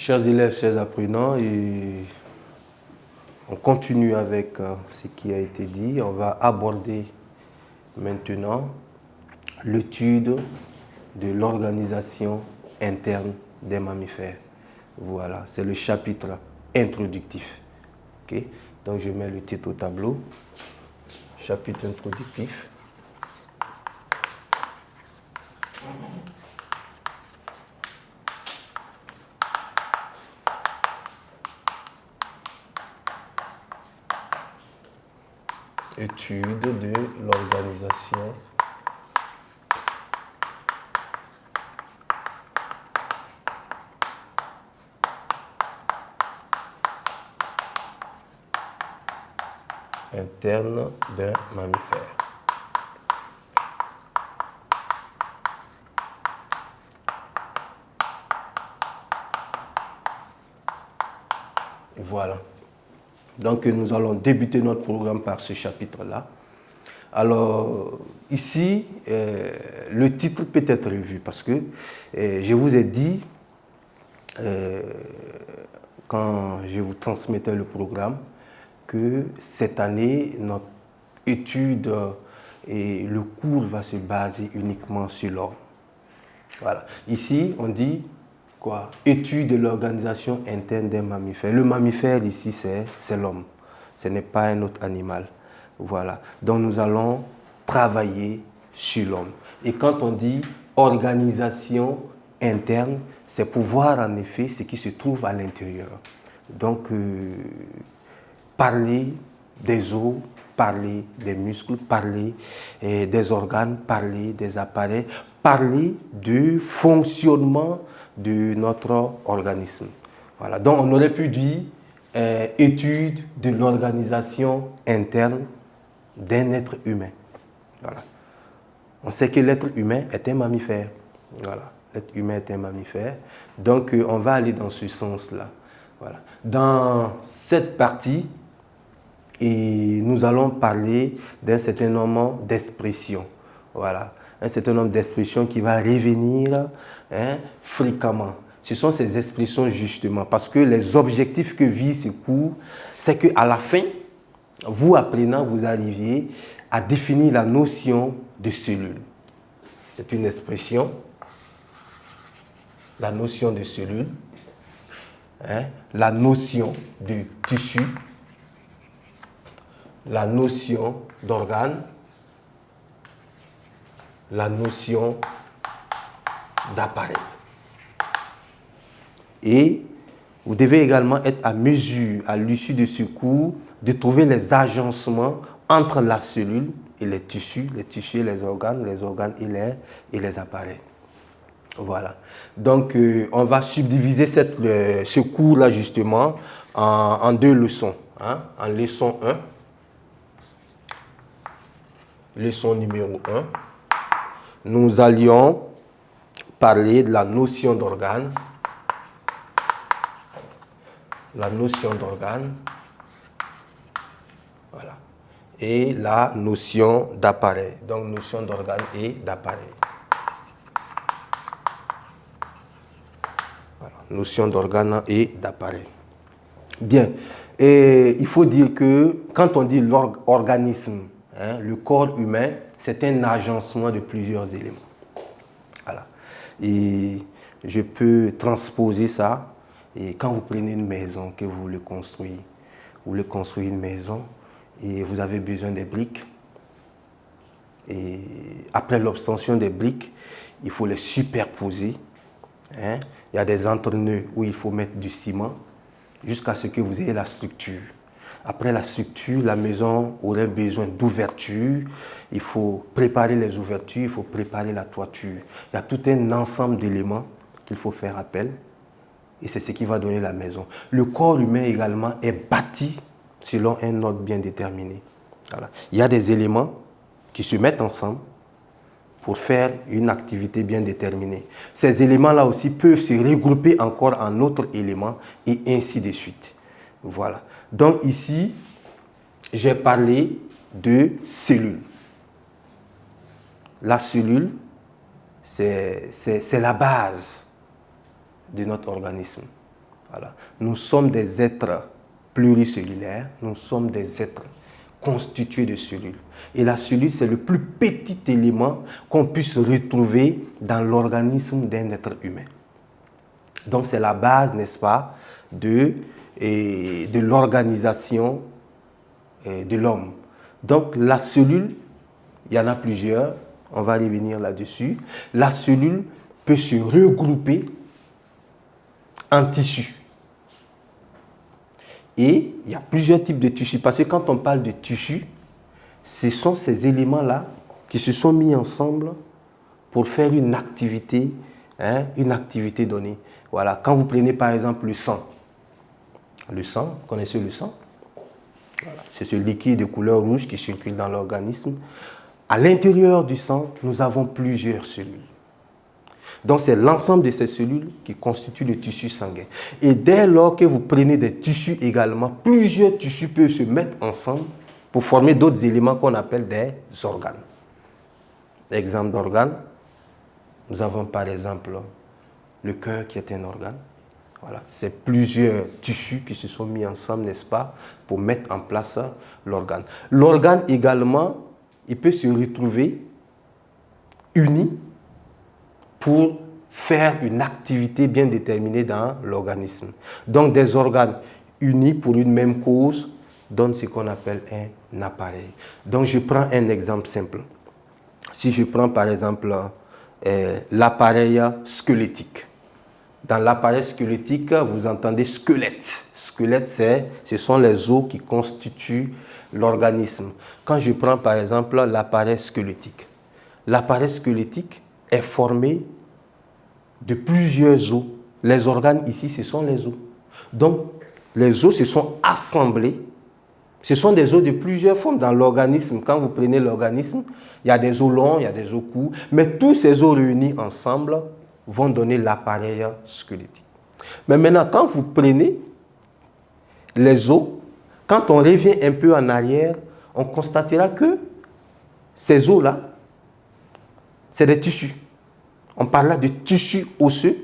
Chers élèves, chers apprenants, et on continue avec ce qui a été dit. On va aborder maintenant l'étude de l'organisation interne des mammifères. Voilà, c'est le chapitre introductif. Okay? Donc je mets le titre au tableau. Chapitre introductif. Étude de l'organisation interne d'un mammifère. Voilà. Donc nous allons débuter notre programme par ce chapitre-là. Alors ici, le titre peut être revu parce que je vous ai dit, quand je vous transmettais le programme, que cette année, notre étude et le cours va se baser uniquement sur l'homme. Voilà. Ici, on dit quoi? Étude de l'organisation interne des mammifères. Le mammifère ici, c'est l'homme. Ce n'est pas un autre animal. Voilà. Donc nous allons travailler sur l'homme. Et quand on dit organisation interne, c'est pour voir en effet ce qui se trouve à l'intérieur. Donc, parler des os, parler des muscles, parler des organes, parler des appareils, parler du fonctionnement de notre organisme. Voilà. Donc on aurait pu dire étude de l'organisation interne d'un être humain. Voilà. On sait que l'être humain est un mammifère. Voilà. L'être humain est un mammifère. Donc on va aller dans ce sens-là. Voilà. Dans cette partie, et nous allons parler d'un certain nombre d'expressions. Voilà. Un certain nombre d'expressions qui va revenir fréquemment. Ce sont ces expressions justement parce que les objectifs que vise ce cours, c'est qu'à la fin, vous apprenant, vous arriviez à définir la notion de cellule. C'est une expression, la notion de cellule, la notion de tissu, la notion d'organe, la notion d'appareil. Et vous devez également être à mesure, à l'issue de ce cours, de trouver les agencements entre la cellule et les tissus et les organes et les appareils. Voilà. Donc, on va subdiviser ce cours-là justement en deux leçons. En leçon 1. Leçon numéro 1, nous allions parler de la notion d'organe, voilà, et la notion d'appareil, donc notion d'organe et d'appareil. Voilà, notion d'organe et d'appareil. Bien, et il faut dire que quand on dit l'organisme, le corps humain, c'est un agencement de plusieurs éléments. Voilà. Et je peux transposer ça. Et quand vous prenez une maison, que vous voulez construire une maison, et vous avez besoin des briques. Et après l'obtention des briques, il faut les superposer. Il y a des entre-nœuds où il faut mettre du ciment jusqu'à ce que vous ayez la structure. Après la structure, la maison aurait besoin d'ouvertures. Il faut préparer les ouvertures, il faut préparer la toiture. Il y a tout un ensemble d'éléments qu'il faut faire appel. Et c'est ce qui va donner la maison. Le corps humain également est bâti selon un ordre bien déterminé. Voilà. Il y a des éléments qui se mettent ensemble pour faire une activité bien déterminée. Ces éléments-là aussi peuvent se regrouper encore en autres éléments et ainsi de suite. Voilà. Donc ici, j'ai parlé de cellules. La cellule, c'est la base de notre organisme. Voilà. Nous sommes des êtres pluricellulaires, nous sommes des êtres constitués de cellules. Et la cellule, c'est le plus petit élément qu'on puisse retrouver dans l'organisme d'un être humain. Donc c'est la base, n'est-ce pas, de l'organisation de l'homme. Donc la cellule, il y en a plusieurs, on va revenir là-dessus. La cellule peut se regrouper en tissus. Et il y a plusieurs types de tissus, parce que quand on parle de tissus, ce sont ces éléments-là qui se sont mis ensemble pour faire une activité donnée. Voilà. Quand vous prenez par exemple le sang, vous connaissez le sang? Voilà. C'est ce liquide de couleur rouge qui circule dans l'organisme. À l'intérieur du sang, nous avons plusieurs cellules. Donc, c'est l'ensemble de ces cellules qui constituent le tissu sanguin. Et dès lors que vous prenez des tissus également, plusieurs tissus peuvent se mettre ensemble pour former d'autres éléments qu'on appelle des organes. Exemple d'organes, nous avons par exemple le cœur qui est un organe. Voilà. C'est plusieurs tissus qui se sont mis ensemble, n'est-ce pas, pour mettre en place l'organe. L'organe également, il peut se retrouver uni pour faire une activité bien déterminée dans l'organisme. Donc des organes unis pour une même cause donnent ce qu'on appelle un appareil. Donc je prends un exemple simple. Si je prends par exemple l'appareil squelettique. Dans l'appareil squelettique, vous entendez squelette. Squelette, ce sont les os qui constituent l'organisme. Quand je prends par exemple l'appareil squelettique est formé de plusieurs os. Les organes ici, ce sont les os. Donc, les os se sont assemblés. Ce sont des os de plusieurs formes dans l'organisme. Quand vous prenez l'organisme, il y a des os longs, il y a des os courts, mais tous ces os réunis ensemble vont donner l'appareil squelettique. Mais maintenant, quand vous prenez les os, quand on revient un peu en arrière, on constatera que ces os-là, c'est des tissus. On parle là de tissus osseux.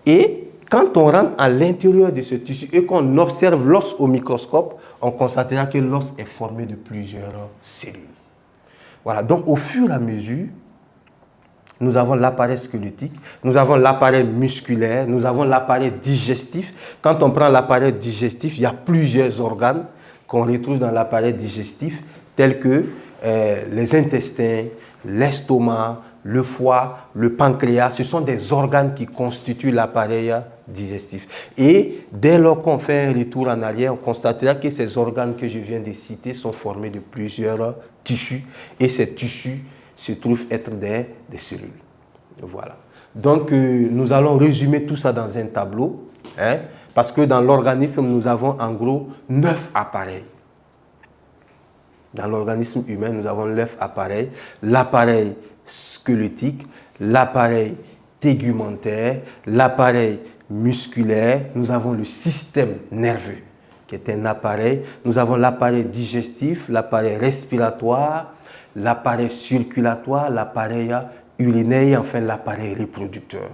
Et quand on rentre à l'intérieur de ce tissu et qu'on observe l'os au microscope, on constatera que l'os est formé de plusieurs cellules. Voilà, donc au fur et à mesure, nous avons l'appareil squelettique, nous avons l'appareil musculaire, nous avons l'appareil digestif. Quand on prend l'appareil digestif, il y a plusieurs organes qu'on retrouve dans l'appareil digestif, tels que les intestins, l'estomac, le foie, le pancréas. Ce sont des organes qui constituent l'appareil digestif. Et dès lors qu'on fait un retour en arrière, on constatera que ces organes que je viens de citer sont formés de plusieurs tissus. Et ces tissus se trouvent être des cellules. Voilà. Donc, nous allons résumer tout ça dans un tableau, parce que dans l'organisme, nous avons en gros 9 appareils. Dans l'organisme humain, nous avons 9 appareils. L'appareil squelettique, l'appareil tégumentaire, l'appareil musculaire, nous avons le système nerveux, qui est un appareil. Nous avons l'appareil digestif, l'appareil respiratoire, l'appareil circulatoire, l'appareil urinaire et enfin l'appareil reproducteur.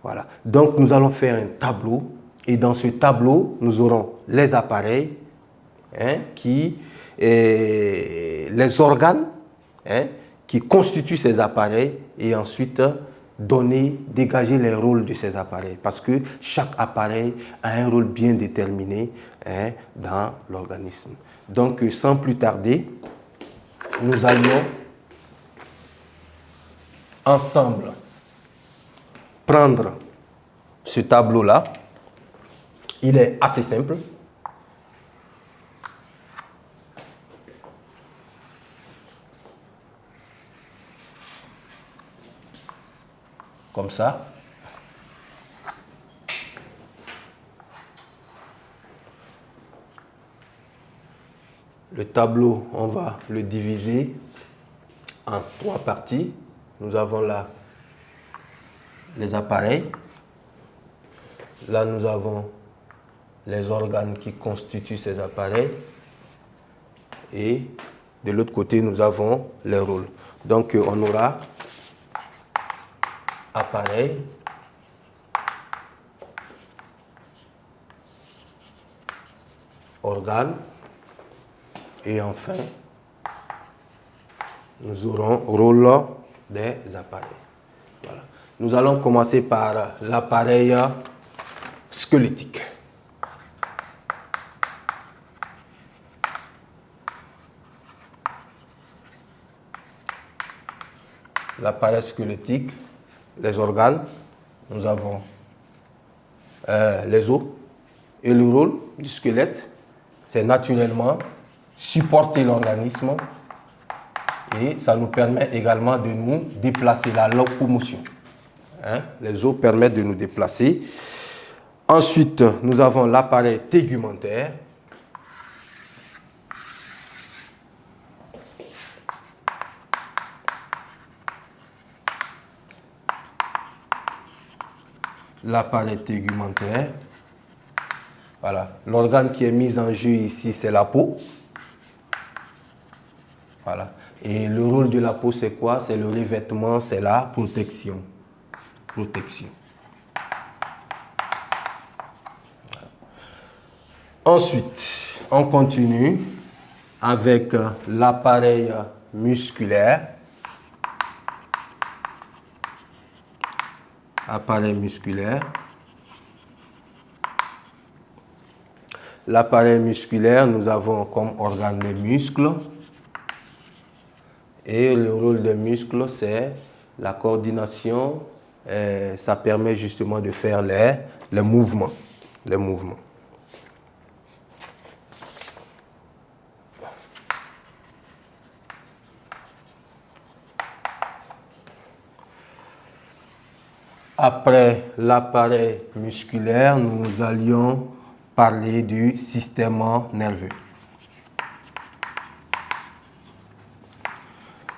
Voilà. Donc nous allons faire un tableau et dans ce tableau, nous aurons les appareils, les organes qui constituent ces appareils et ensuite dégager les rôles de ces appareils parce que chaque appareil a un rôle bien déterminé dans l'organisme. Donc sans plus tarder, nous allons ensemble prendre ce tableau-là. Il est assez simple. Comme ça. Le tableau, on va le diviser en 3 parties. Nous avons là les appareils. Là, nous avons les organes qui constituent ces appareils. Et de l'autre côté, nous avons les rôles. Donc, on aura appareil, organes. Et enfin, nous aurons rôle des appareils. Voilà. Nous allons commencer par l'appareil squelettique. L'appareil squelettique, les organes, nous avons les os. Et le rôle du squelette, c'est naturellement supporter l'organisme et ça nous permet également de nous déplacer, la locomotion. Hein? Les os permettent de nous déplacer. Ensuite, nous avons l'appareil tégumentaire. L'appareil tégumentaire. Voilà. L'organe qui est mis en jeu ici, c'est la peau. Voilà. Et le rôle de la peau, c'est quoi? C'est le revêtement, c'est la protection. Protection. Voilà. Ensuite, on continue avec l'appareil musculaire. Appareil musculaire. L'appareil musculaire, nous avons comme organe les muscles. Et le rôle des muscles, c'est la coordination. Et ça permet justement de faire les mouvements. Les mouvements. Après l'appareil musculaire, nous allions parler du système nerveux.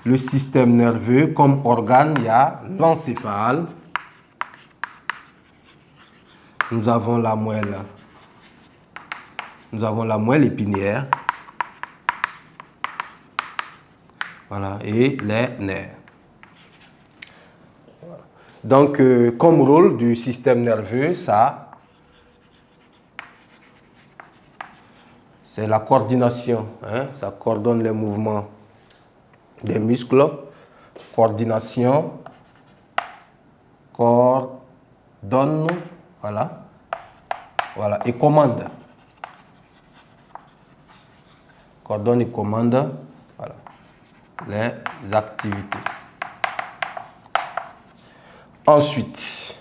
Le système nerveux, comme organe, il y a l'encéphale. Nous avons la moelle. Nous avons la moelle épinière. Voilà, et les nerfs. Donc, comme rôle du système nerveux, c'est la coordination. Hein? Ça coordonne les mouvements des muscles. Coordination. Coordonne. Voilà. Voilà. Et commande. Coordonne et commande. Voilà. Les activités. Ensuite,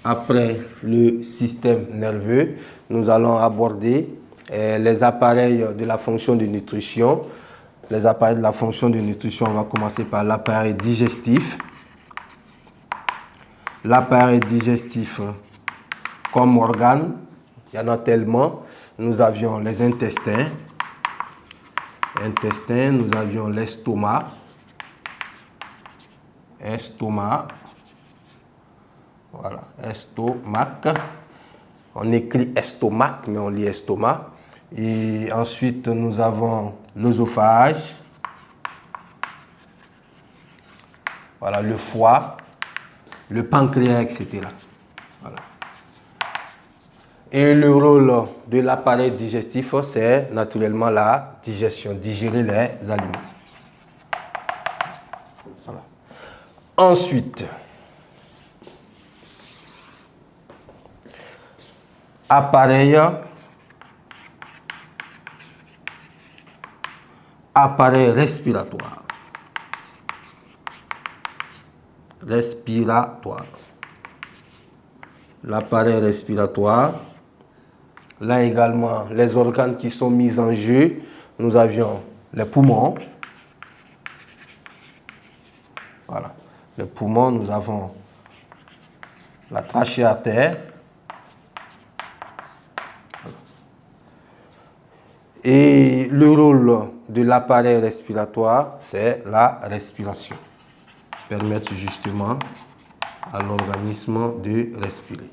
après le système nerveux, nous allons aborder les appareils de la fonction de nutrition. Les appareils de la fonction de nutrition, on va commencer par l'appareil digestif. L'appareil digestif comme organe, il y en a tellement. Nous avions les intestins. Intestins, nous avions l'estomac. Estomac. Voilà, estomac. On écrit estomac, mais on lit estomac. Et ensuite, nous avons l'œsophage. Voilà, le foie, le pancréas, etc. Voilà. Et le rôle de l'appareil digestif, c'est naturellement la digestion, digérer les aliments. Voilà. Ensuite, appareil respiratoire. Respiratoire. L'appareil respiratoire. Là également, les organes qui sont mis en jeu. Nous avions les poumons. Voilà. Les poumons, nous avons la trachée artère. Et le rôle de l'appareil respiratoire, c'est la respiration. Permettre justement à l'organisme de respirer.